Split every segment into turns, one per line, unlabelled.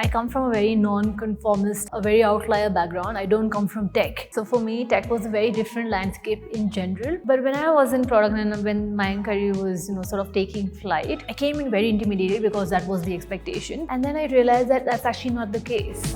I come from a very non-conformist, a very outlier background. I don't come from tech. So for me, tech was a very different landscape in general. But when I was in product and when my career was, sort of taking flight, I came in very intimidated because that was the expectation. And then I realized that that's actually not the case.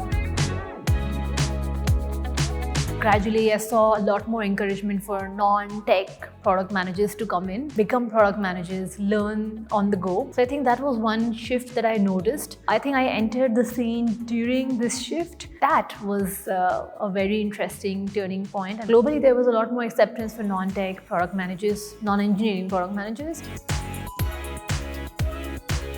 Gradually, I saw a lot more encouragement for non-tech product managers to come in, become product managers, learn on the go. So I think that was one shift that I noticed. I think I entered the scene during this shift. That was a very interesting turning point. And globally, there was a lot more acceptance for non-tech product managers, non-engineering product managers.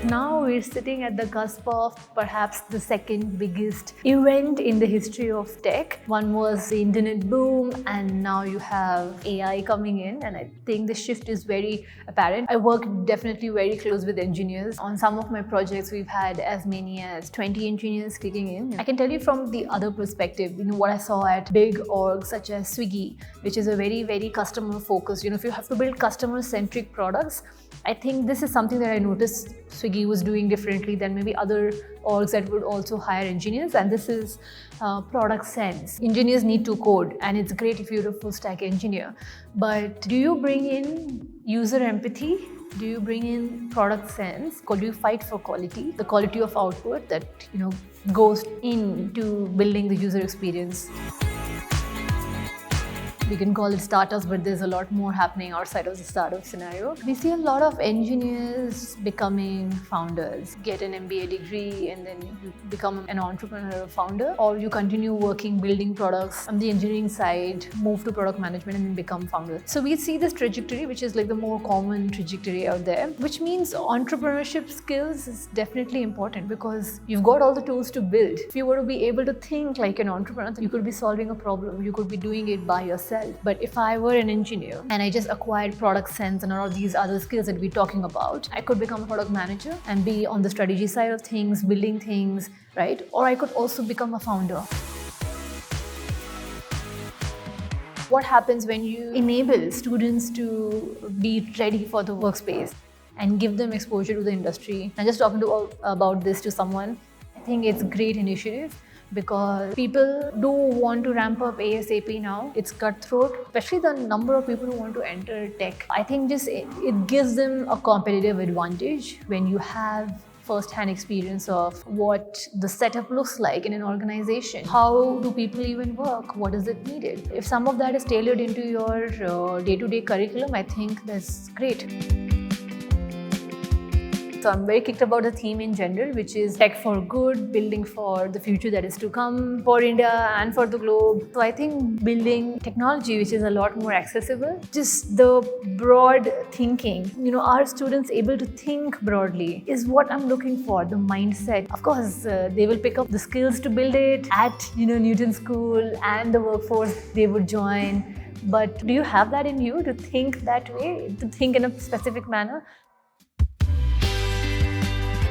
Now we're sitting at the cusp of perhaps the second biggest event in the history of tech. One was the internet boom, and now you have AI coming in, and I think the shift is very apparent. I work definitely very close with engineers. On some of my projects, we've had as many as 20 engineers kicking in. I can tell you from the other perspective, what I saw at big orgs such as Swiggy, which is a very, very customer focused. If you have to build customer-centric products, I think this is something that I noticed Swiggy was doing differently than maybe other orgs that would also hire engineers, and this is product sense. Engineers need to code, and it's great if you're a full stack engineer, but do you bring in user empathy? Do you bring in product sense? Could you fight for quality, the quality of output that goes into building the user experience? We can call it startups, but there's a lot more happening outside of the startup scenario. We see a lot of engineers becoming founders, get an MBA degree and then you become an entrepreneur or founder, or you continue working, building products on the engineering side, move to product management and then become founders. So we see this trajectory, which is like the more common trajectory out there, which means entrepreneurship skills is definitely important because you've got all the tools to build. If you were to be able to think like an entrepreneur, you could be solving a problem, you could be doing it by yourself. But if I were an engineer and I just acquired product sense and all of these other skills that we're talking about, I could become a product manager and be on the strategy side of things, building things, right? Or I could also become a founder. What happens when you enable students to be ready for the workspace and give them exposure to the industry? I'm just talking about this to someone. I think it's a great initiative, because people do want to ramp up ASAP now. It's cutthroat, especially the number of people who want to enter tech. I think just it gives them a competitive advantage when you have first-hand experience of what the setup looks like in an organization. How do people even work? What is it needed? If some of that is tailored into your day-to-day curriculum, I think that's great. So I'm very kicked about the theme in general, which is tech for good, building for the future that is to come for India and for the globe. So I think building technology which is a lot more accessible, just the broad thinking, are students able to think broadly is what I'm looking for, the mindset. Of course, they will pick up the skills to build it at Newton School and the workforce they would join. But do you have that in you to think that way, to think in a specific manner?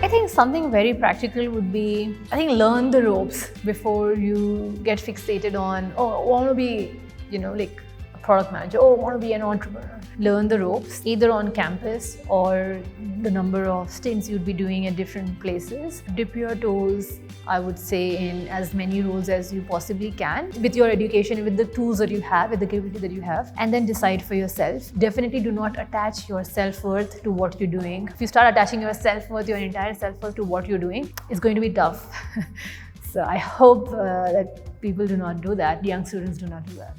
I think something very practical would be, learn the ropes before you get fixated on, I want to be, like a product manager, I want to be an entrepreneur. Learn the ropes, either on campus or the number of stints you'd be doing at different places. Dip your toes, I would say, in as many roles as you possibly can with your education, with the tools that you have, with the capability that you have, and then decide for yourself. Definitely do not attach your self-worth to what you're doing. If you start attaching your self-worth, your entire self-worth to what you're doing, it's going to be tough. So I hope that people do not do that, young students do not do that.